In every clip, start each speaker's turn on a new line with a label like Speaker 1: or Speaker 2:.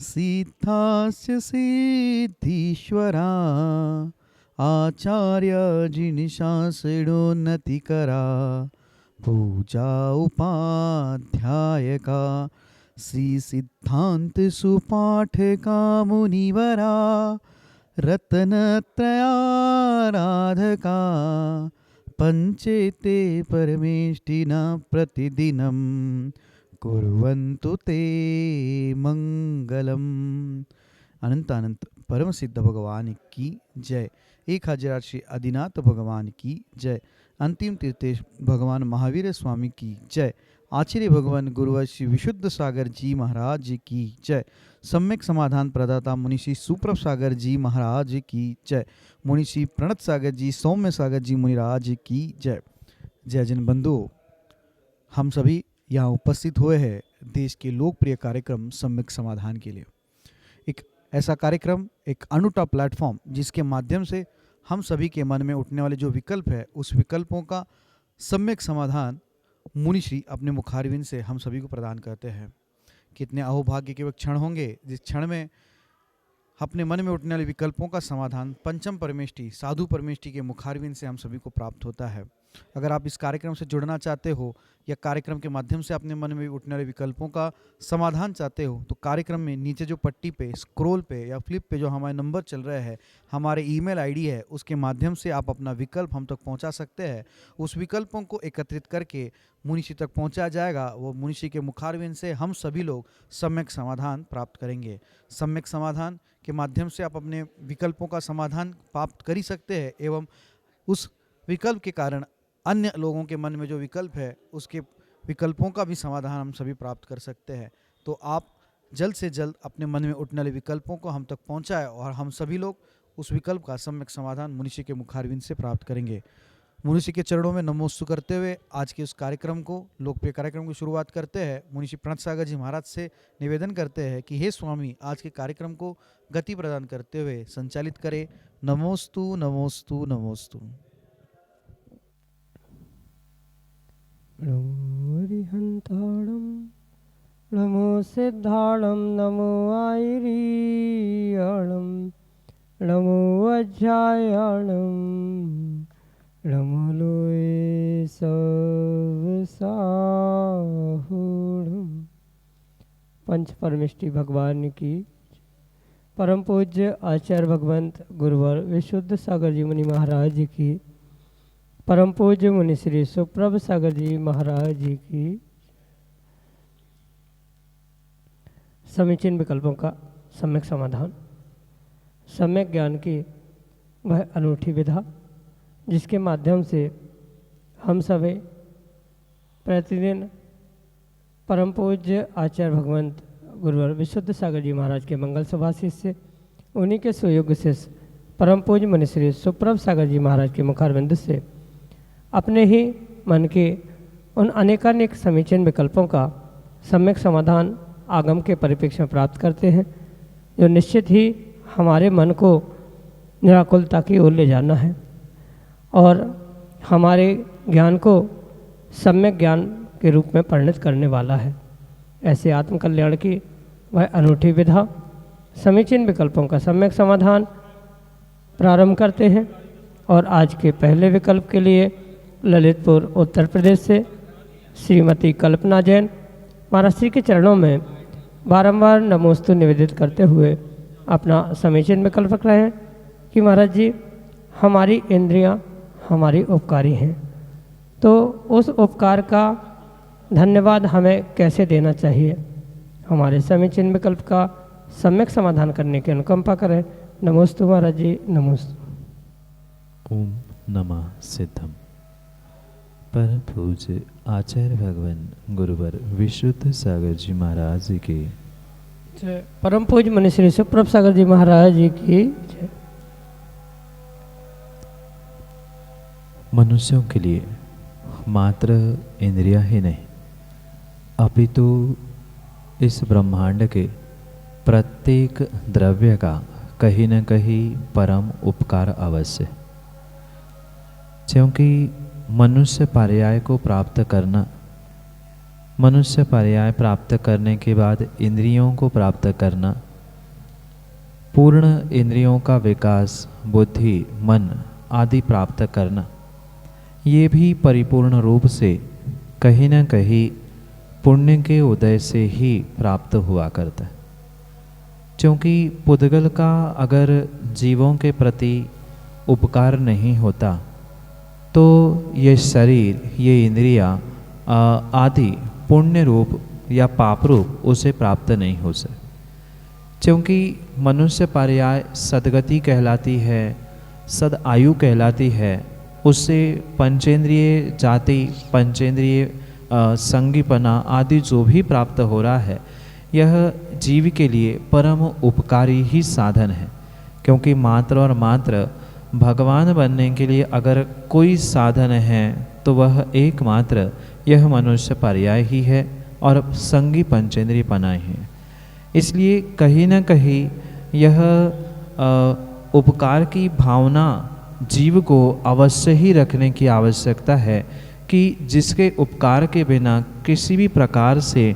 Speaker 1: सिद्धास्य सिद्धीश्वरा आचार्य जिनिशासिडोन्नतिकरा पूजा उपाध्यायका श्री सिद्धांत सुपाठका मुनिवरा रत्नत्रयाराधका पंचेते परमेष्टिना प्रतिदिनं कुर्वन्तु ते मंगलम। अनंत अनंत परम सिद्ध भगवान की जय। 1000 श्री आदिनाथ भगवान की जय। अंतिम तीर्थेश भगवान महावीर स्वामी की जय। आचार्य भगवान गुरुवर श्री विशुद्ध सागर जी महाराज की जय। सम्यक समाधान प्रदाता मुनिषि सुप्रभ सागर जी महाराज की जय। मुनिषि प्रणत सागर जी सौम्य सागर जी मुनिराज की जय। जय जन बंधुओं, हम सभी यहाँ उपस्थित हुए हैं देश के लोकप्रिय कार्यक्रम सम्यक समाधान के लिए। एक ऐसा कार्यक्रम, एक अनूठा प्लेटफॉर्म जिसके माध्यम से हम सभी के मन में उठने वाले जो विकल्प है उस विकल्पों का सम्यक समाधान मुनिश्री अपने मुखारविंद से हम सभी को प्रदान करते हैं। कितने अहोभाग्य के वो क्षण होंगे जिस क्षण में अपने मन में उठने वाले विकल्पों का समाधान पंचम परमेष्टि साधु परमेष्टि के मुखारविंद से हम सभी को प्राप्त होता है। अगर आप इस कार्यक्रम से जुड़ना चाहते हो या कार्यक्रम के माध्यम से अपने मन में उठने वाले विकल्पों का समाधान चाहते हो तो कार्यक्रम में नीचे जो पट्टी पे स्क्रॉल पे या फ्लिप पे जो हमारे नंबर चल रहे हैं, हमारे ईमेल आईडी है, उसके माध्यम से आप अपना विकल्प हम तक पहुंचा सकते हैं। उस विकल्पों को एकत्रित करके मुनिषी तक पहुंचा जाएगा। वो मुनिषी के मुखारविंद से हम सभी लोग सम्यक समाधान प्राप्त करेंगे। सम्यक समाधान के माध्यम से आप अपने विकल्पों का समाधान प्राप्त कर ही सकते हैं एवं उस विकल्प के कारण अन्य लोगों के मन में जो विकल्प है उसके विकल्पों का भी समाधान हम सभी प्राप्त कर सकते हैं। तो आप जल्द से जल्द अपने मन में उठने वाले विकल्पों को हम तक पहुंचाएं और हम सभी लोग उस विकल्प का सम्यक समाधान मुनिषी के मुखारविंद से प्राप्त करेंगे। मुनिषी के चरणों में नमोस्तु करते हुए आज के उस कार्यक्रम को, लोकप्रिय कार्यक्रम की शुरुआत करते हैं। मुनिषी प्रणत सागर जी महाराज से निवेदन करते हैं कि हे स्वामी, आज के कार्यक्रम को गति प्रदान करते हुए संचालित करें। नमोस्तु नमोस्तु नमोस्तु।
Speaker 2: नमो हरिहंताणं नमो सिद्धाणं नमो आयरीयणं नमो अज्जायणं नमो लोये सवसाहुणं। पंच परमेष्टि भगवान की परम पूज्य आचार्य भगवंत गुरुवर विशुद्ध सागर जी मुनि महाराज की, परम पूज्य मुनि श्री सुप्रभ सागर जी महाराज जी की समीचीन विकल्पों का सम्यक समाधान, सम्यक ज्ञान की वह अनूठी विधा जिसके माध्यम से हम सभी प्रतिदिन परम पूज्य आचार्य भगवंत गुरुवर विशुद्ध सागर जी महाराज के मंगल सुभाषित से उन्हीं के सुयोग्य से परम पूज्य मुनि श्री सुप्रभ सागर जी महाराज के मुखारविंद से अपने ही मन के उन अनेकानेक समीचीन विकल्पों का सम्यक समाधान आगम के परिप्रेक्ष्य में प्राप्त करते हैं, जो निश्चित ही हमारे मन को निराकुलता की ओर ले जाना है और हमारे ज्ञान को सम्यक ज्ञान के रूप में परिणत करने वाला है। ऐसे आत्मकल्याण की वह अनूठी विधा समीचीन विकल्पों का सम्यक समाधान प्रारंभ करते हैं। और आज के पहले विकल्प के लिए ललितपुर उत्तर प्रदेश से श्रीमती कल्पना जैन महाराज श्री के चरणों में बारंबार नमोस्तु निवेदित करते हुए अपना समीचीन विकल्प रख रहे हैं कि महाराज जी, हमारी इंद्रियां हमारी उपकारी हैं, तो उस उपकार का धन्यवाद हमें कैसे देना चाहिए। हमारे समीचीन विकल्प का सम्यक समाधान करने की अनुकंपा करें। नमोस्तु महाराज जी, नमोस्तु।
Speaker 3: ओम नमः सिद्धम। परम पूज्य आचार्य भगवान गुरुवर विशुद्ध सागर जी महाराज जी की
Speaker 2: जय। परम पूज्य मुनि श्री सुप्रभ सागर जी महाराज जी की जय।
Speaker 3: मनुष्यों के लिए मात्र इंद्रियां ही नहीं, अपितु इस ब्रह्मांड के प्रत्येक द्रव्य का कहीं न कहीं परम उपकार अवश्य है। क्योंकि मनुष्य पर्याय को प्राप्त करना, मनुष्य पर्याय प्राप्त करने के बाद इंद्रियों को प्राप्त करना पूर्ण इंद्रियों का विकास, बुद्धि, मन आदि प्राप्त करना, ये भी परिपूर्ण रूप से कहीं न कहीं पुण्य के उदय से ही प्राप्त हुआ करता है। क्योंकि पुद्गल का अगर जीवों के प्रति उपकार नहीं होता तो ये शरीर, ये इंद्रियां आदि पुण्य रूप या पाप रूप उसे प्राप्त नहीं हो सकते। क्योंकि मनुष्य पर्याय सदगति कहलाती है, सद आयु कहलाती है, उससे पंचेंद्रिय जाति, पंचेंद्रिय संगीपना आदि जो भी प्राप्त हो रहा है, यह जीव के लिए परम उपकारी ही साधन है। क्योंकि मात्र और मात्र भगवान बनने के लिए अगर कोई साधन है तो वह एकमात्र यह मनुष्य पर्याय ही है और संगी पंचेंद्रिय पना ही है। इसलिए कहीं न कहीं यह उपकार की भावना जीव को अवश्य ही रखने की आवश्यकता है कि जिसके उपकार के बिना किसी भी प्रकार से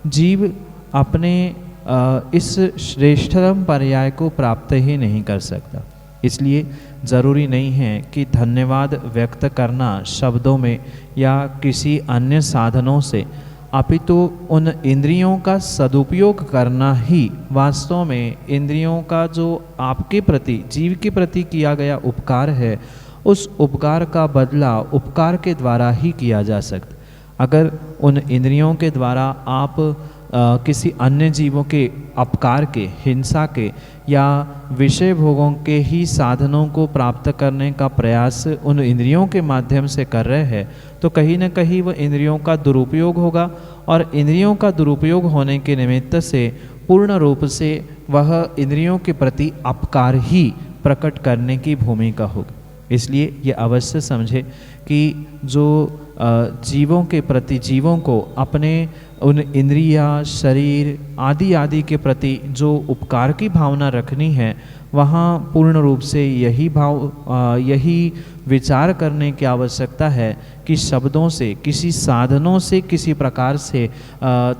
Speaker 3: जीव अपने इस श्रेष्ठतम पर्याय को प्राप्त ही नहीं कर सकता। इसलिए ज़रूरी नहीं है कि धन्यवाद व्यक्त करना शब्दों में या किसी अन्य साधनों से, अपितु उन इंद्रियों का सदुपयोग करना ही वास्तव में इंद्रियों का जो आपके प्रति, जीव के प्रति किया गया उपकार है, उस उपकार का बदला उपकार के द्वारा ही किया जा सकता। अगर उन इंद्रियों के द्वारा आप किसी अन्य जीवों के अपकार के, हिंसा के या विषय भोगों के ही साधनों को प्राप्त करने का प्रयास उन इंद्रियों के माध्यम से कर रहे हैं, तो कहीं न कहीं वह इंद्रियों का दुरुपयोग होगा और इंद्रियों का दुरुपयोग होने के निमित्त से पूर्ण रूप से वह इंद्रियों के प्रति अपकार ही प्रकट करने की भूमिका होगी। इसलिए ये अवश्य समझे कि जो जीवों के प्रति, जीवों को अपने उन इंद्रिया, शरीर आदि के प्रति जो उपकार की भावना रखनी है, वहाँ पूर्ण रूप से यही विचार करने की आवश्यकता है कि शब्दों से, किसी साधनों से, किसी प्रकार से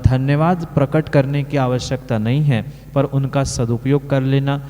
Speaker 3: धन्यवाद प्रकट करने की आवश्यकता नहीं है, पर उनका सदुपयोग कर लेना,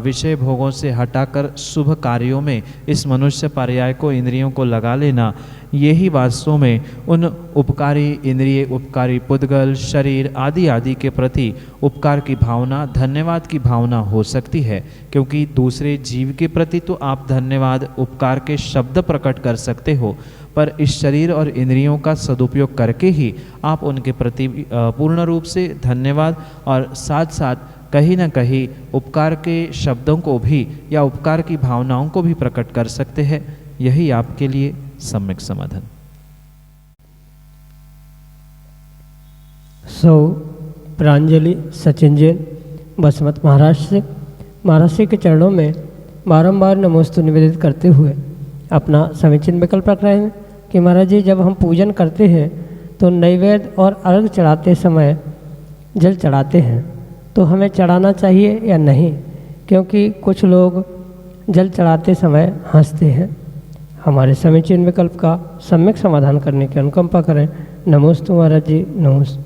Speaker 3: विषय भोगों से हटाकर शुभ कार्यों में इस मनुष्य पर्याय को, इंद्रियों को लगा लेना, यही वास्तव में उन उपकारी इंद्रिय, उपकारी पुद्गल, शरीर आदि के प्रति उपकार की भावना, धन्यवाद की भावना हो सकती है। क्योंकि दूसरे जीव के प्रति तो आप धन्यवाद, उपकार के शब्द प्रकट कर सकते हो, पर इस शरीर और इंद्रियों का सदुपयोग करके ही आप उनके प्रति पूर्ण रूप से धन्यवाद और साथ साथ कहीं न कहीं उपकार के शब्दों को भी या उपकार की भावनाओं को भी प्रकट कर सकते हैं। यही आपके लिए सम्यक समाधान।
Speaker 2: प्रांजलि सचिन जैन, बसमत महाराष्ट्र के चरणों में बारंबार नमोस्तु निवेदित करते हुए अपना समीचीन विकल्प रख रहे हैं कि महाराज जी, जब हम पूजन करते हैं तो नैवेद्य और अर्घ चढ़ाते समय जल चढ़ाते हैं, तो हमें चढ़ाना चाहिए या नहीं? क्योंकि कुछ लोग जल चढ़ाते समय हंसते हैं। हमारे समीचीन विकल्प का सम्यक समाधान करने की अनुकंपा करें। नमोस्तु महाराज जी, नमोस्तु।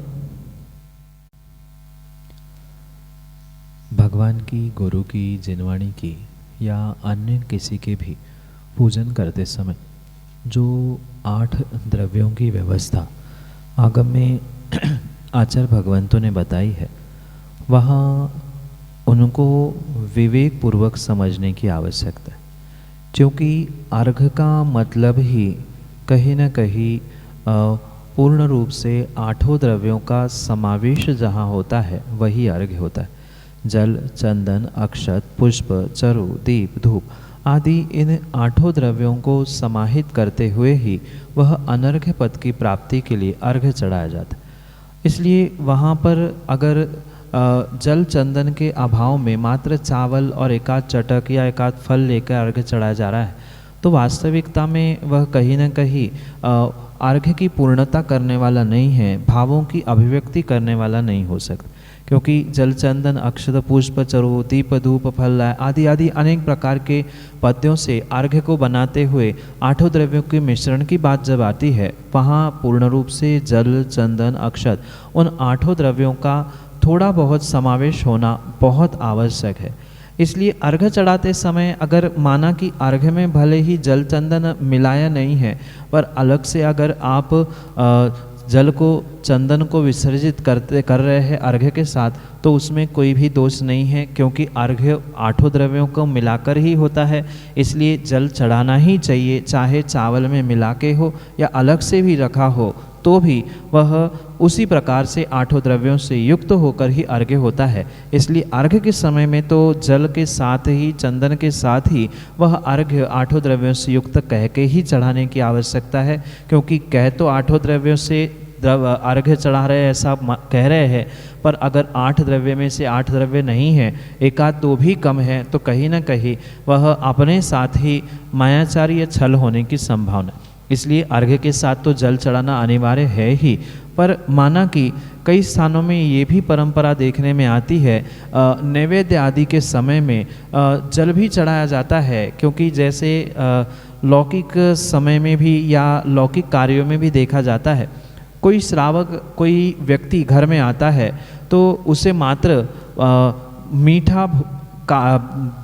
Speaker 3: भगवान की, गुरु की, जिनवाणी की या अन्य किसी के भी पूजन करते समय जो 8 द्रव्यों की व्यवस्था आगम में आचार्य भगवंतों ने बताई है, वहाँ उनको विवेक पूर्वक समझने की आवश्यकता है। क्योंकि अर्घ का मतलब ही कहीं न कहीं पूर्ण रूप से 8 द्रव्यों का समावेश जहाँ होता है वही अर्घ होता है। जल, चंदन, अक्षत, पुष्प, चरु, दीप, धूप आदि इन 8 द्रव्यों को समाहित करते हुए ही वह अनर्घ्य पद की प्राप्ति के लिए अर्घ्य चढ़ाया जाता है। इसलिए वहाँ पर अगर जल चंदन के अभाव में मात्र चावल और एकाध चटक या एकाध फल लेकर अर्घ्य चढ़ाया जा रहा है, तो वास्तविकता में वह कहीं न कहीं अर्घ्य की पूर्णता करने वाला नहीं है, भावों की अभिव्यक्ति करने वाला नहीं हो सकता। क्योंकि जल, चंदन, अक्षत, पुष्प, चरु, दीप, धूप, फल आदि अनेक प्रकार के पद्यों से अर्घ्य को बनाते हुए 8 द्रव्यों के मिश्रण की बात जब आती है, वहाँ पूर्ण रूप से जल, चंदन, अक्षत उन 8 द्रव्यों का थोड़ा बहुत समावेश होना बहुत आवश्यक है। इसलिए अर्घ्य चढ़ाते समय अगर माना कि अर्घ्य में भले ही जल चंदन मिलाया नहीं है, पर अलग से अगर आप जल को चंदन को विसर्जित कर रहे हैं अर्घ्य के साथ, तो उसमें कोई भी दोष नहीं है, क्योंकि अर्घ्य 8 द्रव्यों को मिलाकर ही होता है। इसलिए जल चढ़ाना ही चाहिए, चाहे चावल में मिला के हो या अलग से भी रखा हो, तो भी वह उसी प्रकार से 8 द्रव्यों से युक्त होकर ही अर्घ्य होता है। इसलिए अर्घ्य के समय में तो जल के साथ ही, चंदन के साथ ही वह अर्घ्य 8 द्रव्यों से युक्त कह के ही चढ़ाने की आवश्यकता है, क्योंकि कह तो 8 द्रव्यों से अर्घ्य चढ़ा रहे हैं ऐसा कह रहे हैं, पर अगर 8 द्रव्य में से 8 द्रव्य नहीं है, एकाध दो भी कम है, तो कहीं ना कहीं वह अपने साथ ही मायाचारी या छल होने की संभावना। इसलिए अर्घ्य के साथ तो जल चढ़ाना अनिवार्य है ही, पर माना कि कई स्थानों में ये भी परंपरा देखने में आती है, नैवेद्य आदि के समय में जल भी चढ़ाया जाता है, क्योंकि जैसे लौकिक समय में भी या लौकिक कार्यों में भी देखा जाता है, कोई श्रावक, कोई व्यक्ति घर में आता है तो उसे मात्र मीठा का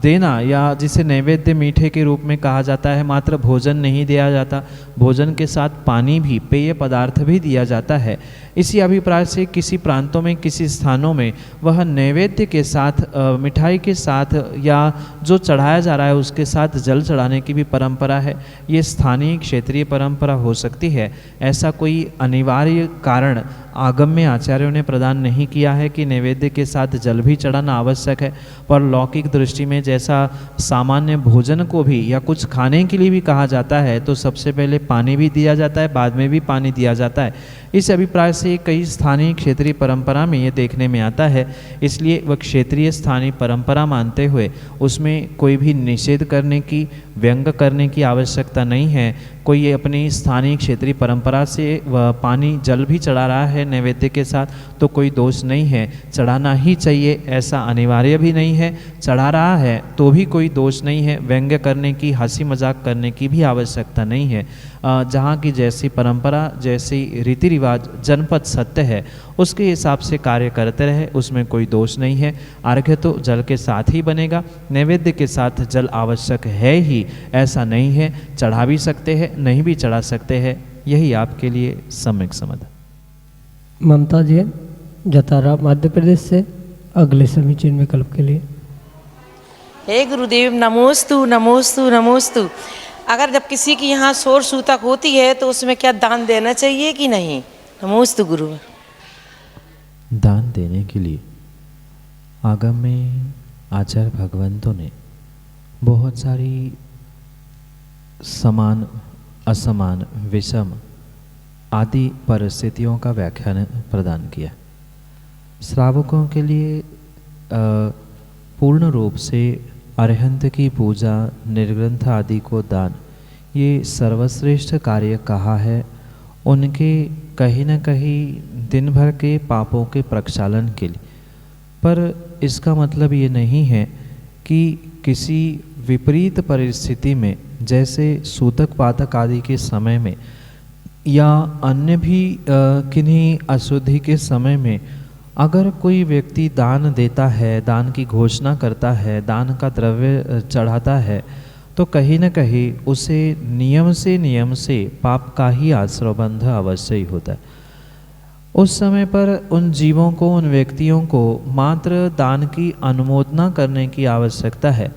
Speaker 3: देना, या जिसे नैवेद्य मीठे के रूप में कहा जाता है, मात्र भोजन नहीं दिया जाता, भोजन के साथ पानी भी, पेय पदार्थ भी दिया जाता है। इसी अभिप्राय से किसी प्रांतों में, किसी स्थानों में वह नैवेद्य के साथ, मिठाई के साथ या जो चढ़ाया जा रहा है उसके साथ जल चढ़ाने की भी परंपरा है। ये स्थानीय क्षेत्रीय परंपरा हो सकती है, ऐसा कोई अनिवार्य कारण आगम में आचार्यों ने प्रदान नहीं किया है कि नैवेद्य के साथ जल भी चढ़ाना आवश्यक है। पर लौकिक दृष्टि में जैसा सामान्य भोजन को भी या कुछ खाने के लिए भी कहा जाता है, तो सबसे पहले पानी भी दिया जाता है, बाद में भी पानी दिया जाता है। इस अभिप्राय से कई स्थानीय क्षेत्रीय परंपरा में ये देखने में आता है। इसलिए वह क्षेत्रीय स्थानीय परंपरा मानते हुए उसमें कोई भी निषेध करने की, व्यंग करने की आवश्यकता नहीं है। कोई अपनी स्थानीय क्षेत्रीय परंपरा से वह पानी जल भी चढ़ा रहा है नैवेद्य के साथ, तो कोई दोष नहीं है, चढ़ाना ही चाहिए, ऐसा अनिवार्य भी नहीं है। चढ़ा रहा है तो भी कोई दोष नहीं है, व्यंग्य करने की, हंसी मजाक करने की भी आवश्यकता नहीं है। जहाँ की जैसी परंपरा, जैसी रीति रिवाज, जनपद सत्य है, उसके हिसाब से कार्य करते रहे, उसमें कोई दोष नहीं है। अर्घ्य तो जल के साथ ही बनेगा, नैवेद्य के साथ जल आवश्यक है ही, ऐसा नहीं है। चढ़ा भी सकते हैं, नहीं भी चढ़ा सकते हैं, यही आपके लिए सम्यक समाधान।
Speaker 2: ममता जी जतारा मध्य प्रदेश से अगले समीचीन विकल्प के लिए।
Speaker 4: हे गुरुदेव, नमोस्तु नमोस्तु नमोस्तु। अगर जब किसी की यहाँ शोर सूतक होती है तो उसमें क्या दान देना चाहिए कि नहीं? नमोस्तु गुरु।
Speaker 3: दान देने के लिए आगम में आचार्य भगवंतों ने बहुत सारी समान, असमान, विषम आदि परिस्थितियों का व्याख्यान प्रदान किया। श्रावकों के लिए पूर्ण रूप से अरहंत की पूजा, निर्ग्रंथ आदि को दान, ये सर्वश्रेष्ठ कार्य कहा है। उनके कहीं न कहीं दिन भर के पापों के प्रक्षालन के लिए। पर इसका मतलब ये नहीं है कि किसी विपरीत परिस्थिति में, जैसे सूतक पातक आदि के समय में या अन्य भी किन्हीं अशुद्धि के समय में अगर कोई व्यक्ति दान देता है, दान की घोषणा करता है, दान का द्रव्य चढ़ाता है, तो कहीं न कहीं उसे नियम से पाप का ही आश्रयबंध अवश्य ही होता है। उस समय पर उन जीवों को, उन व्यक्तियों को मात्र दान की अनुमोदना करने की आवश्यकता है।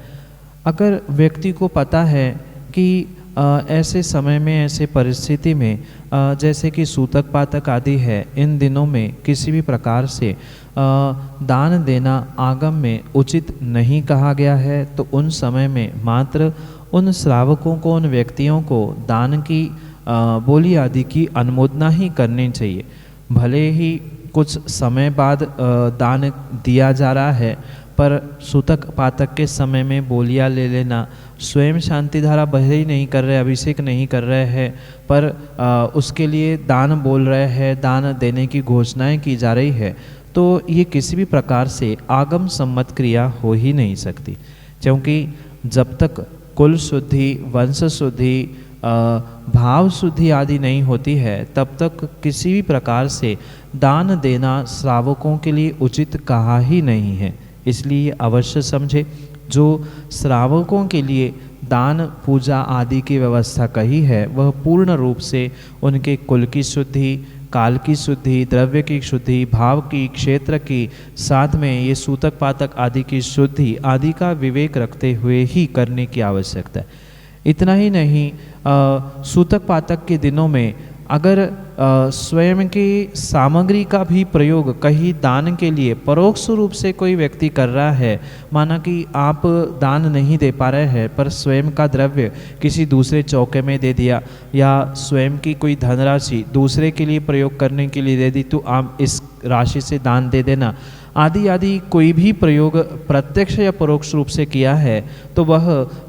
Speaker 3: अगर व्यक्ति को पता है कि ऐसे समय में, ऐसे परिस्थिति में, जैसे कि सूतक पातक आदि है, इन दिनों में किसी भी प्रकार से दान देना आगम में उचित नहीं कहा गया है, तो उन समय में मात्र उन श्रावकों को, उन व्यक्तियों को दान की बोली आदि की अनुमोदना ही करनी चाहिए। भले ही कुछ समय बाद दान दिया जा रहा है, पर सूतक पातक के समय में बोलियाँ ले लेना, स्वयं शांति धारा भले ही नहीं कर रहे, अभिषेक नहीं कर रहे हैं, पर उसके लिए दान बोल रहे हैं, दान देने की घोषणाएं की जा रही है, तो ये किसी भी प्रकार से आगम सम्मत क्रिया हो ही नहीं सकती। क्योंकि जब तक कुल शुद्धि, वंश शुद्धि, भाव शुद्धि आदि नहीं होती है, तब तक किसी भी प्रकार से दान देना श्रावकों के लिए उचित कहा ही नहीं है। इसलिए अवश्य समझे, जो श्रावकों के लिए दान पूजा आदि की व्यवस्था कही है वह पूर्ण रूप से उनके कुल की शुद्धि, काल की शुद्धि, द्रव्य की शुद्धि, भाव की, क्षेत्र की, साथ में ये सूतक पातक आदि की शुद्धि आदि का विवेक रखते हुए ही करने की आवश्यकता है। इतना ही नहीं, सूतक पातक के दिनों में अगर स्वयं की सामग्री का भी प्रयोग कहीं दान के लिए परोक्ष रूप से कोई व्यक्ति कर रहा है, माना कि आप दान नहीं दे पा रहे हैं पर स्वयं का द्रव्य किसी दूसरे चौके में दे दिया या स्वयं की कोई धनराशि दूसरे के लिए प्रयोग करने के लिए दे दी, तो आप इस राशि से दान दे देना आदि आदि कोई भी प्रयोग प्रत्यक्ष या परोक्ष रूप से किया है तो वह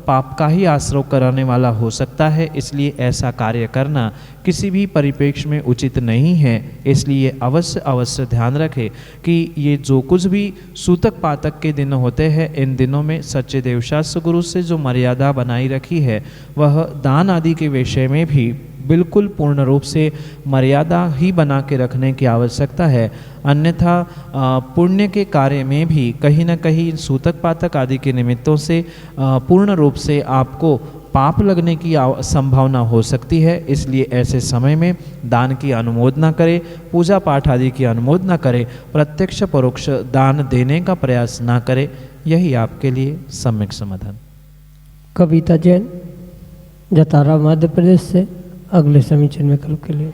Speaker 3: पाप का ही आश्रय कराने वाला हो सकता है। इसलिए ऐसा कार्य करना किसी भी परिप्रेक्ष्य में उचित नहीं है। इसलिए अवश्य ध्यान रखें कि ये जो कुछ भी सूतक पातक के दिन होते हैं, इन दिनों में सच्चे देवशास्त्र गुरु से जो मर्यादा बनाई रखी है वह दान आदि के विषय में भी बिल्कुल पूर्ण रूप से मर्यादा ही बना के रखने की आवश्यकता है। अन्यथा पुण्य के कार्य में भी कहीं न कहीं सूतक पातक आदि के निमित्तों से पूर्ण रूप से आपको पाप लगने की संभावना हो सकती है। इसलिए ऐसे समय में दान की अनुमोदना करें, पूजा पाठ आदि की अनुमोदना करें, प्रत्यक्ष परोक्ष दान देने का प्रयास ना करें। यही आपके लिए सम्यक समाधान।
Speaker 2: कविता जैन, जतारा, मध्य प्रदेश से अगले समीक्षण में कल के लिए।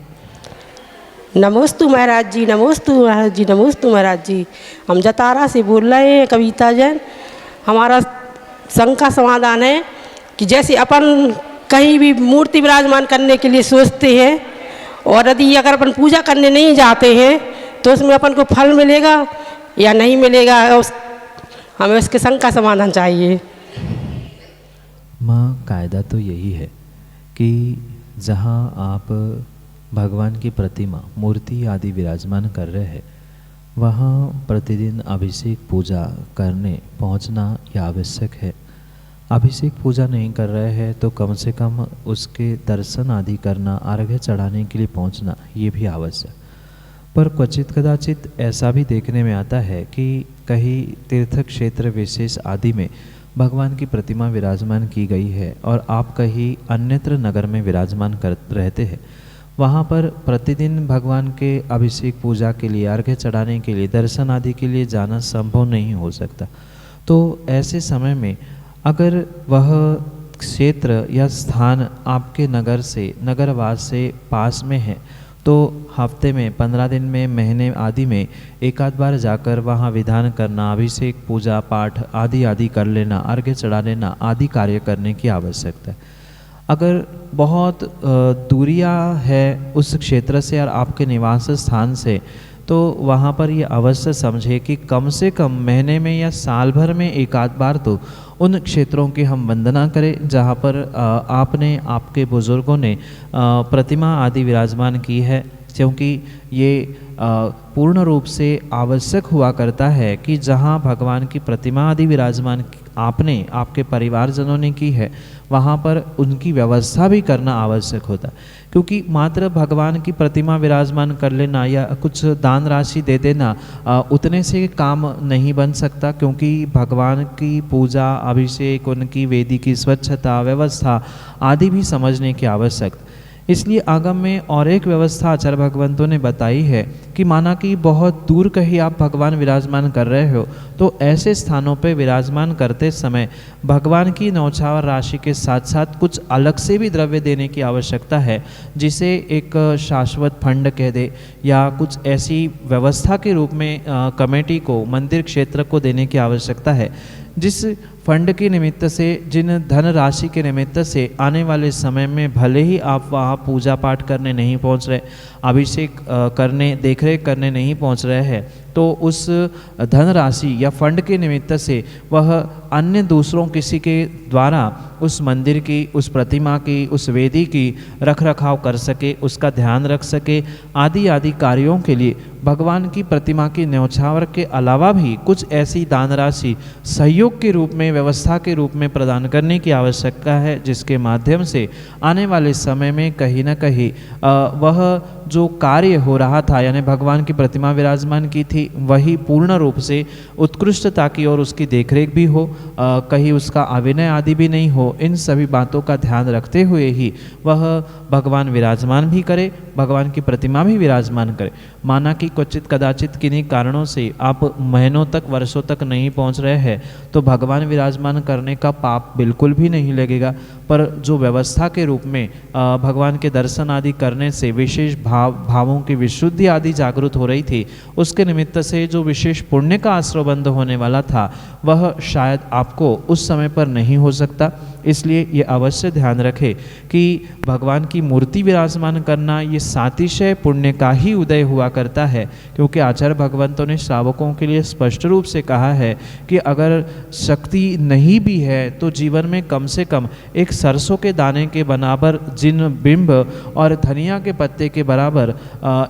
Speaker 5: नमोस्तु महाराज जी, नमोस्तु महाराज जी, नमोस्तु महाराज जी। हम जतारा से बोल रहे हैं, कविता जैन। हमारा शंका समाधान है कि जैसे अपन कहीं भी मूर्ति विराजमान करने के लिए सोचते हैं और यदि अगर अपन पूजा करने नहीं जाते हैं तो उसमें अपन को फल मिलेगा या नहीं मिलेगा, हमें उसके शंका समाधान चाहिए।
Speaker 3: माँ, कायदा तो यही है कि जहाँ आप भगवान की प्रतिमा, मूर्ति आदि विराजमान कर रहे हैं वहाँ प्रतिदिन अभिषेक पूजा करने पहुँचना यह आवश्यक है। अभिषेक पूजा नहीं कर रहे हैं तो कम से कम उसके दर्शन आदि करना, अर्घ्य चढ़ाने के लिए पहुँचना ये भी आवश्यक। पर क्वचित कदाचित ऐसा भी देखने में आता है कि कहीं तीर्थ क्षेत्र विशेष आदि में भगवान की प्रतिमा विराजमान की गई है और आप कहीं अन्यत्र नगर में विराजमान कर रहते हैं, वहाँ पर प्रतिदिन भगवान के अभिषेक पूजा के लिए, अर्घ्य चढ़ाने के लिए, दर्शन आदि के लिए जाना संभव नहीं हो सकता। तो ऐसे समय में अगर वह क्षेत्र या स्थान आपके नगर से, नगरवास से पास में है तो हफ्ते में, 15 दिन में, महीने आदि में एक आध बार जाकर वहाँ विधान करना, अभिषेक पूजा पाठ आदि आदि कर लेना, अर्घ्य चढ़ा लेना आदि कार्य करने की आवश्यकता है। अगर बहुत दूरियाँ है उस क्षेत्र से और आपके निवास स्थान से, तो वहाँ पर ये अवश्य समझे कि कम से कम महीने में या साल भर में एक आध बार तो उन क्षेत्रों की हम वंदना करें जहाँ पर आपने, आपके बुज़ुर्गों ने प्रतिमा आदि विराजमान की है। क्योंकि ये पूर्ण रूप से आवश्यक हुआ करता है कि जहाँ भगवान की प्रतिमा आदि विराजमान आपने, आपके परिवारजनों ने की है, वहाँ पर उनकी व्यवस्था भी करना आवश्यक होता है। क्योंकि मात्र भगवान की प्रतिमा विराजमान कर लेना या कुछ दान राशि दे देना उतने से काम नहीं बन सकता, क्योंकि भगवान की पूजा, अभिषेक, उनकी वेदी की स्वच्छता, व्यवस्था आदि भी समझने की आवश्यकता। इसलिए आगम में और एक व्यवस्था आचार्य भगवंतों ने बताई है कि माना कि बहुत दूर कहीं आप भगवान विराजमान कर रहे हो तो ऐसे स्थानों पे विराजमान करते समय भगवान की न्यौछावर राशि के साथ साथ कुछ अलग से भी द्रव्य देने की आवश्यकता है, जिसे एक शाश्वत फंड कह दे या कुछ ऐसी व्यवस्था के रूप में कमेटी को, मंदिर क्षेत्र को देने की आवश्यकता है, जिस फंड के निमित्त से, जिन धन राशि के निमित्त से आने वाले समय में भले ही आप वहाँ पूजा पाठ करने नहीं पहुँच रहे, अभिषेक करने, देखरेख करने नहीं पहुँच रहे हैं, तो उस धन राशि या फंड के निमित्त से वह अन्य दूसरों किसी के द्वारा उस मंदिर की, उस प्रतिमा की, उस वेदी की रख रखाव कर सके, उसका ध्यान रख सके, आदि आदि कार्यों के लिए भगवान की प्रतिमा की न्यौछावर के अलावा भी कुछ ऐसी दान राशि सहयोग के रूप में, व्यवस्था के रूप में प्रदान करने की आवश्यकता है, जिसके माध्यम से आने वाले समय में कहीं न कहीं वह जो कार्य हो रहा था, यानी भगवान की प्रतिमा विराजमान की थी, वही पूर्ण रूप से उत्कृष्टता की और उसकी देखरेख भी हो, कहीं उसका अविनय आदि भी नहीं हो, इन सभी बातों का ध्यान रखते हुए ही वह भगवान विराजमान भी करे, भगवान की प्रतिमा भी विराजमान करे। माना कि क्वचित कदाचित किन्हीं कारणों से आप महीनों तक वर्षों तक नहीं पहुंच रहे हैं तो भगवान विराजमान करने का पाप बिल्कुल भी नहीं लगेगा, पर जो व्यवस्था के रूप में भगवान के दर्शन आदि करने से विशेष भावों की विशुद्धि आदि जागृत हो रही थी, उसके निमित्त से जो विशेष पुण्य का आश्रय बंद होने वाला था वह शायद आपको उस समय पर नहीं हो सकता। इसलिए ये अवश्य ध्यान रखें कि भगवान की मूर्ति विराजमान करना ये सातिशय पुण्य का ही उदय हुआ करता है, क्योंकि आचार्य भगवंतों ने श्रावकों के लिए स्पष्ट रूप से कहा है कि अगर शक्ति नहीं भी है तो जीवन में कम से कम एक सरसों के दाने के बराबर जिन बिंब और धनिया के पत्ते के बराबर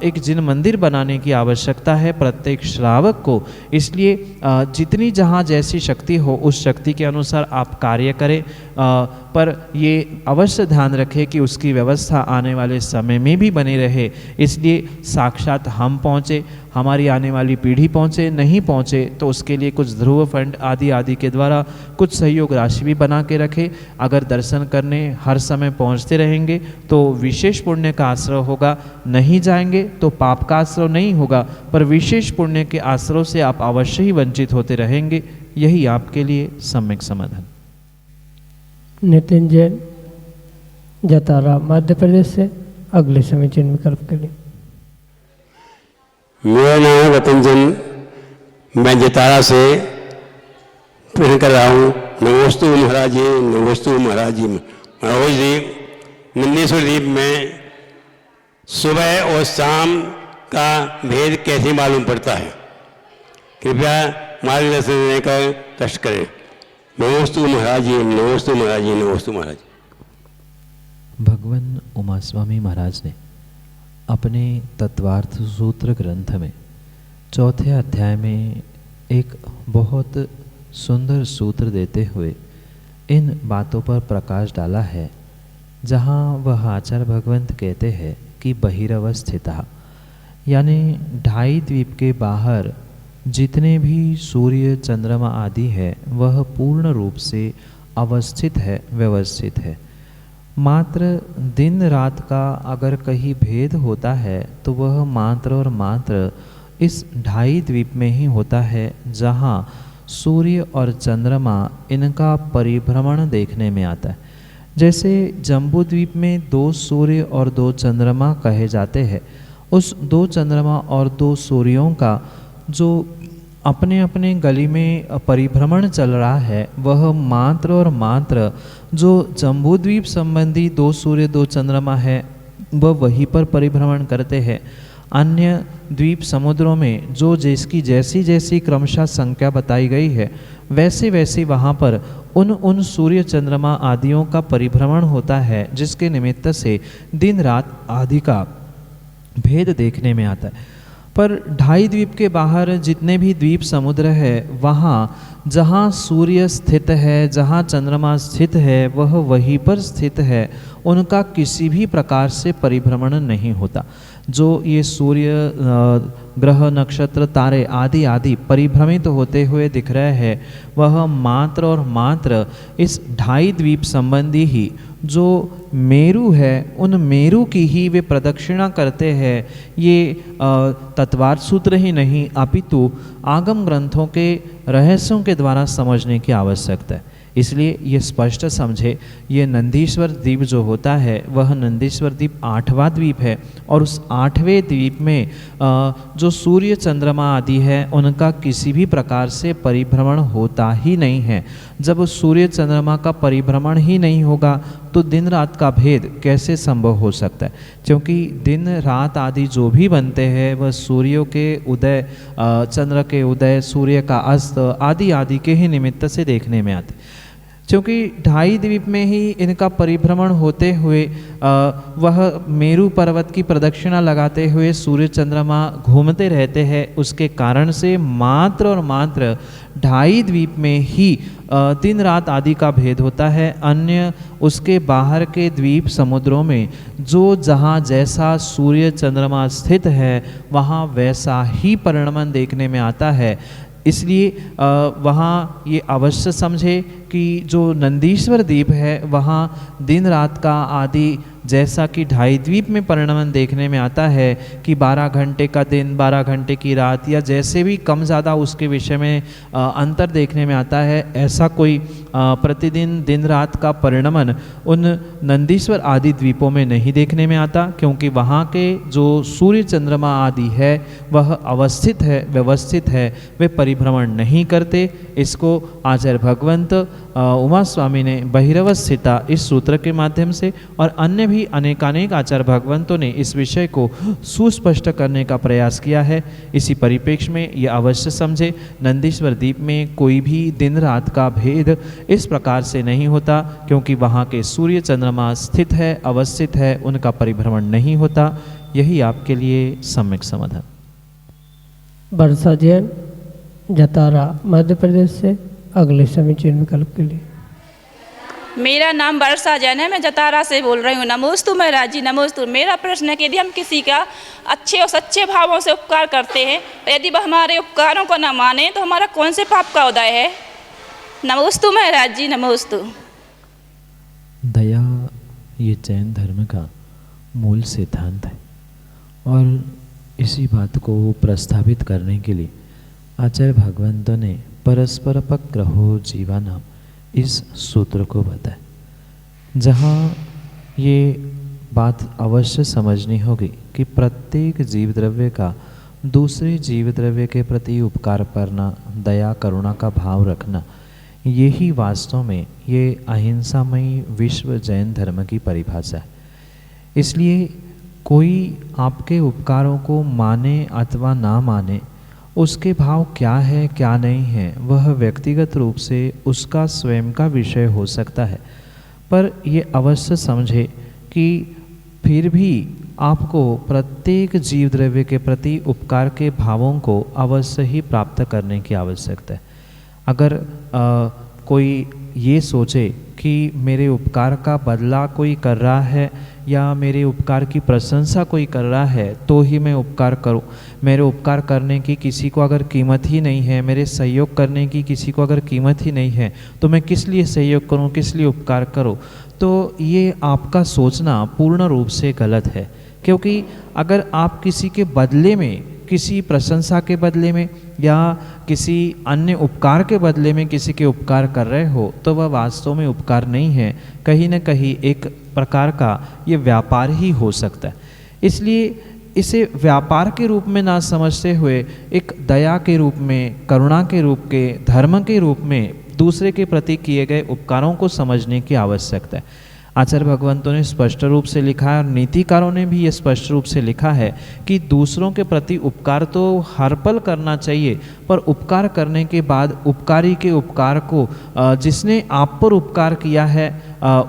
Speaker 3: एक जिन मंदिर बनाने की आवश्यकता है प्रत्येक श्रावक को। इसलिए जितनी जहाँ जैसी शक्ति हो उस शक्ति के अनुसार आप कार्य करें, पर ये अवश्य ध्यान रखें कि उसकी व्यवस्था आने वाले समय में भी बनी रहे। इसलिए साक्षात हम पहुँचे, हमारी आने वाली पीढ़ी पहुँचे, नहीं पहुँचे तो उसके लिए कुछ ध्रुव फंड आदि के द्वारा कुछ सहयोग राशि भी बना के रखें। अगर दर्शन करने हर समय पहुँचते रहेंगे तो विशेष पुण्य का आश्रय होगा, नहीं जाएंगे तो पाप का आश्रय नहीं होगा, पर विशेष पुण्य के आश्रय से आप अवश्य ही वंचित होते रहेंगे। यही आपके लिए सम्यक समाधान।
Speaker 2: नितिन जैन, जतारा, मध्य प्रदेश से अगले समीचीन विकल्प के लिए।
Speaker 6: मेरा नाम है रतनजन, मैं जतारा से प्रश्न कर रहा हूँ। नमोस्तु महाराज जी, नमोस्तु महाराज जी। महाराज जी, नंदीश्वर द्वीप में सुबह और शाम का भेद कैसे मालूम पड़ता है? कृपया मार्गदर्शन देने का कष्ट करें। नमोस्तु महाराज जी, नमोस्तु महाराज जी, नमोस्तु महाराज जी।
Speaker 3: भगवान उमास्वामी महाराज ने अपने तत्वार्थ सूत्र ग्रंथ में चौथे अध्याय में एक बहुत सुंदर सूत्र देते हुए इन बातों पर प्रकाश डाला है, जहाँ वह आचार्य भगवंत कहते हैं कि बहिरवस्थिता, यानी 2.5 द्वीप के बाहर जितने भी सूर्य चंद्रमा आदि है वह पूर्ण रूप से अवस्थित है, व्यवस्थित है। मात्र दिन रात का अगर कहीं भेद होता है तो वह मात्र और मात्र इस 2.5 द्वीप में ही होता है, जहाँ सूर्य और चंद्रमा इनका परिभ्रमण देखने में आता है। जैसे जम्बू द्वीप में 2 सूर्य और 2 चंद्रमा कहे जाते हैं, उस 2 चंद्रमा और 2 सूर्यों का जो अपने अपने गली में परिभ्रमण चल रहा है वह मात्र और मात्र जो जम्बूद्वीप संबंधी 2 सूर्य 2 चंद्रमा है वह वहीं पर परिभ्रमण करते हैं। अन्य द्वीप समुद्रों में जो जिसकी जैसी जैसी क्रमशः संख्या बताई गई है वैसे वैसे वहाँ पर उन सूर्य चंद्रमा आदियों का परिभ्रमण होता है, जिसके निमित्त से दिन रात आदि का भेद देखने में आता है। पर 2.5 द्वीप के बाहर जितने भी द्वीप समुद्र है वहाँ जहाँ सूर्य स्थित है, जहाँ चंद्रमा स्थित है वह वहीं पर स्थित है, उनका किसी भी प्रकार से परिभ्रमण नहीं होता। जो ये सूर्य ग्रह नक्षत्र तारे आदि आदि परिभ्रमित होते हुए दिख रहे हैं वह मात्र और मात्र इस 2.5 द्वीप संबंधी ही जो मेरु है उन मेरु की ही वे प्रदक्षिणा करते हैं। ये तत्वार्थ सूत्र ही नहीं अपितु आगम ग्रंथों के रहस्यों के द्वारा समझने की आवश्यकता है। इसलिए ये स्पष्ट समझे, ये नंदीश्वर द्वीप जो होता है वह नंदीश्वर द्वीप 8वां द्वीप है, और उस 8वें द्वीप में जो सूर्य चंद्रमा आदि है उनका किसी भी प्रकार से परिभ्रमण होता ही नहीं है। जब सूर्य चंद्रमा का परिभ्रमण ही नहीं होगा तो दिन रात का भेद कैसे संभव हो सकता है? क्योंकि दिन रात आदि जो भी बनते हैं वह सूर्यों के उदय, चंद्र के उदय, सूर्य का अस्त आदि आदि के ही निमित्त से देखने में आते। क्योंकि ढाई द्वीप में ही इनका परिभ्रमण होते हुए वह मेरू पर्वत की प्रदक्षिणा लगाते हुए सूर्य चंद्रमा घूमते रहते हैं। उसके कारण से मात्र और मात्र ढाई द्वीप में ही दिन रात आदि का भेद होता है। अन्य उसके बाहर के द्वीप समुद्रों में जो जहाँ जैसा सूर्य चंद्रमा स्थित है वहाँ वैसा ही परिणमन देखने में आता है। इसलिए वहाँ ये अवश्य समझे कि जो नंदीश्वर द्वीप है वहाँ दिन रात का आदि जैसा कि ढाई द्वीप में परिणमन देखने में आता है कि 12 घंटे का दिन 12 घंटे की रात या जैसे भी कम ज़्यादा उसके विषय में अंतर देखने में आता है, ऐसा कोई प्रतिदिन दिन रात का परिणमन उन नंदीश्वर आदि द्वीपों में नहीं देखने में आता, क्योंकि वहाँ के जो सूर्य चंद्रमा आदि है वह अवस्थित है, व्यवस्थित है, वे परिभ्रमण नहीं करते। इसको आचार्य भगवंत उमा स्वामी ने बहिरव स्थिता इस सूत्र के माध्यम से और अन्य भी अनेकानेक आचार्य भगवंतों ने इस विषय को सुस्पष्ट करने का प्रयास किया है। इसी परिप्रेक्ष्य में ये अवश्य समझे, नंदीश्वर द्वीप में कोई भी दिन रात का भेद इस प्रकार से नहीं होता, क्योंकि वहाँ के सूर्य चंद्रमा स्थित है, अवस्थित है, उनका परिभ्रमण नहीं होता। यही आपके लिए सम्यक समाधान।
Speaker 2: वर्षा जैन, जतारा, मध्य प्रदेश से अगले समीचीन विकल्प के लिए।
Speaker 7: मेरा नाम वर्षा जैन है, मैं जतारा से बोल रही हूँ। नमोस्तु महाराज जी, नमोस्तु। मेरा प्रश्न है कि यदि हम किसी का अच्छे और सच्चे भावों से उपकार करते हैं, यदि वह हमारे उपकारों को न माने तो हमारा कौन से पाप का उदय है? नमोस्तु महाराज जी, नमोस्तु।
Speaker 3: दया ये जैन धर्म का मूल सिद्धांत है और इसी बात को प्रस्तावित करने के लिए आचार्य भगवंतों ने परस्परपग्रहो जीवानाम इस सूत्र को बताया, जहाँ ये बात अवश्य समझनी होगी कि प्रत्येक जीव द्रव्य का दूसरे जीव द्रव्य के प्रति उपकार करना, दया करुणा का भाव रखना, यही वास्तव में ये अहिंसामयी विश्व जैन धर्म की परिभाषा है। इसलिए कोई आपके उपकारों को माने अथवा ना माने, उसके भाव क्या है क्या नहीं है वह व्यक्तिगत रूप से उसका स्वयं का विषय हो सकता है, पर ये अवश्य समझे कि फिर भी आपको प्रत्येक जीव द्रव्य के प्रति उपकार के भावों को अवश्य ही प्राप्त करने की आवश्यकता है। अगर कोई ये सोचे कि मेरे उपकार का बदला कोई कर रहा है या मेरे उपकार की प्रशंसा कोई कर रहा है तो ही मैं उपकार करूं, मेरे उपकार करने की किसी को अगर कीमत ही नहीं है, मेरे सहयोग करने की किसी को अगर कीमत ही नहीं है तो मैं किस लिए सहयोग करूं, किस लिए उपकार करूं, तो ये आपका सोचना पूर्ण रूप से गलत है। क्योंकि अगर आप किसी के बदले में, किसी प्रशंसा के बदले में या किसी अन्य उपकार के बदले में किसी के उपकार कर रहे हो तो वह वास्तव में उपकार नहीं है, कहीं न कहीं एक प्रकार का ये व्यापार ही हो सकता है। इसलिए इसे व्यापार के रूप में ना समझते हुए एक दया के रूप में, करुणा के रूप के, धर्म के रूप में दूसरे के प्रति किए गए उपकारों को समझने की आवश्यकता है। आचार्य भगवंतों ने स्पष्ट रूप से लिखा है और नीतिकारों ने भी ये स्पष्ट रूप से लिखा है कि दूसरों के प्रति उपकार तो हर पल करना चाहिए, पर उपकार करने के बाद उपकारी के उपकार को जिसने आप पर उपकार किया है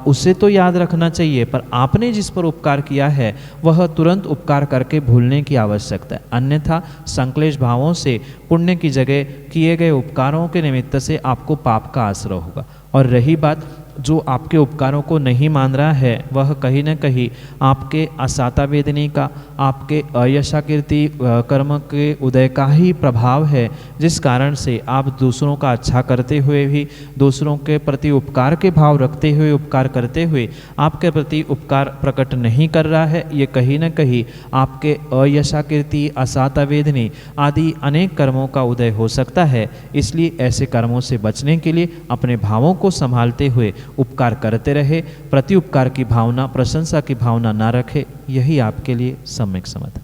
Speaker 3: उसे तो याद रखना चाहिए, पर आपने जिस पर उपकार किया है वह तुरंत उपकार करके भूलने की आवश्यकता है। अन्यथा संक्लेश भावों से पुण्य की जगह किए गए उपकारों के निमित्त से आपको पाप का आश्रय होगा। और रही बात जो आपके उपकारों को नहीं मान रहा है वह कहीं न कहीं आपके असाता वेदनी का, आपके अयशाकीर्ति कर्म के उदय का ही प्रभाव है, जिस कारण से आप दूसरों का अच्छा करते हुए भी, दूसरों के प्रति उपकार के भाव रखते हुए, उपकार करते हुए आपके प्रति उपकार प्रकट नहीं कर रहा है। ये कहीं न कहीं आपके अयशाकीर्ति, असाता वेदनी आदि अनेक कर्मों का उदय हो सकता है। इसलिए ऐसे कर्मों से बचने के लिए अपने भावों को संभालते हुए उपकार करते रहे, प्रति उपकार की भावना, प्रशंसा की भावना ना रखे। यही आपके लिए सम्यक समाधान।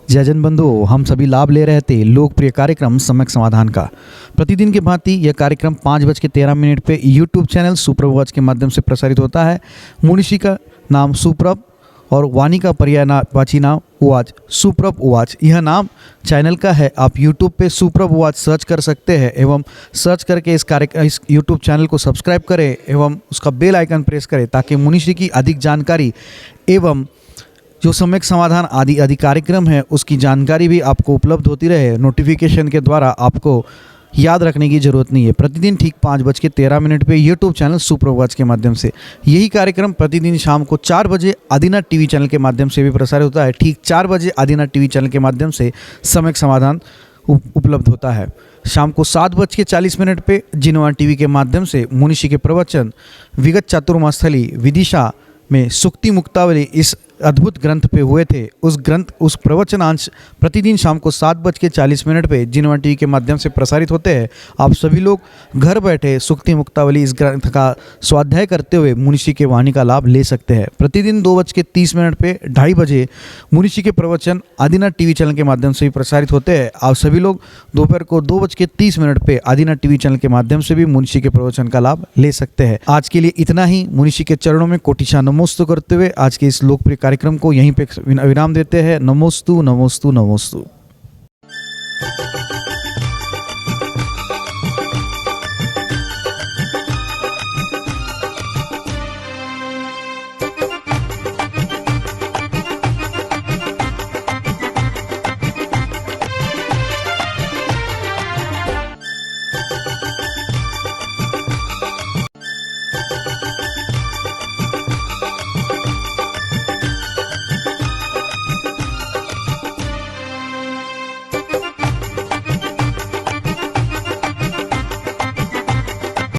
Speaker 1: जय जन बंधु, हम सभी लाभ ले रहे थे लोकप्रिय कार्यक्रम सम्यक समाधान का। प्रतिदिन की भांति यह कार्यक्रम 5:13 पे यूट्यूब चैनल सुप्रभ वॉच के माध्यम से प्रसारित होता है। मुनिषी का नाम सुप्रभ और वाणी का पर्यायवाची नाम उवाच, सुप्रभ उवाच, यह नाम चैनल का है। आप यूट्यूब पे सुप्रभ उवाच सर्च कर सकते हैं एवं सर्च करके इस यूट्यूब चैनल को सब्सक्राइब करें एवं उसका बेल आइकन प्रेस करें ताकि मुनिश्री की अधिक जानकारी एवं जो सम्यक समाधान आदि कार्यक्रम है उसकी जानकारी भी आपको उपलब्ध होती रहे। नोटिफिकेशन के द्वारा आपको याद रखने की ज़रूरत नहीं है। प्रतिदिन ठीक 5:13 पे यूट्यूब चैनल सुप्रभ उवाच के माध्यम से यही कार्यक्रम प्रतिदिन शाम को 4 बजे आदिनाथ टीवी चैनल के माध्यम से भी प्रसारित होता है। ठीक 4 बजे आदिनाथ टीवी चैनल के माध्यम से सम्यक समाधान उपलब्ध होता है। शाम को 7:40 पे जिनवान टीवी के माध्यम से मुनिषी के प्रवचन विगत चातुर्मास्थली विदिशा में सुक्ति मुक्तावली इस अद्भुत ग्रंथ पे हुए थे। उस प्रवचनांश प्रतिदिन शाम को 7:40 पे जिनवान टीवी के माध्यम से प्रसारित होते हैं। आप सभी लोग घर बैठे सुक्ति मुक्तावली इस ग्रंथ का स्वाध्याय करते हुए मुनिषी के वाणी का लाभ ले सकते हैं। प्रतिदिन 2:30 पे 2:30 बजे मुनिषी के प्रवचन आदिनाथ टीवी चैनल के माध्यम से भी प्रसारित होते हैं। आप सभी लोग दोपहर को 2:30 पे आदिनाथ टीवी चैनल के माध्यम से भी मुनिषी के प्रवचन का लाभ ले सकते हैं। आज के लिए इतना ही। मुनिषी के चरणों में कोटिशा नमोस्तु करते हुए आज के इस लोकप्रिय कार्यक्रम को यहीं पे विराम देते हैं। नमोस्तु नमोस्तु नमोस्तु।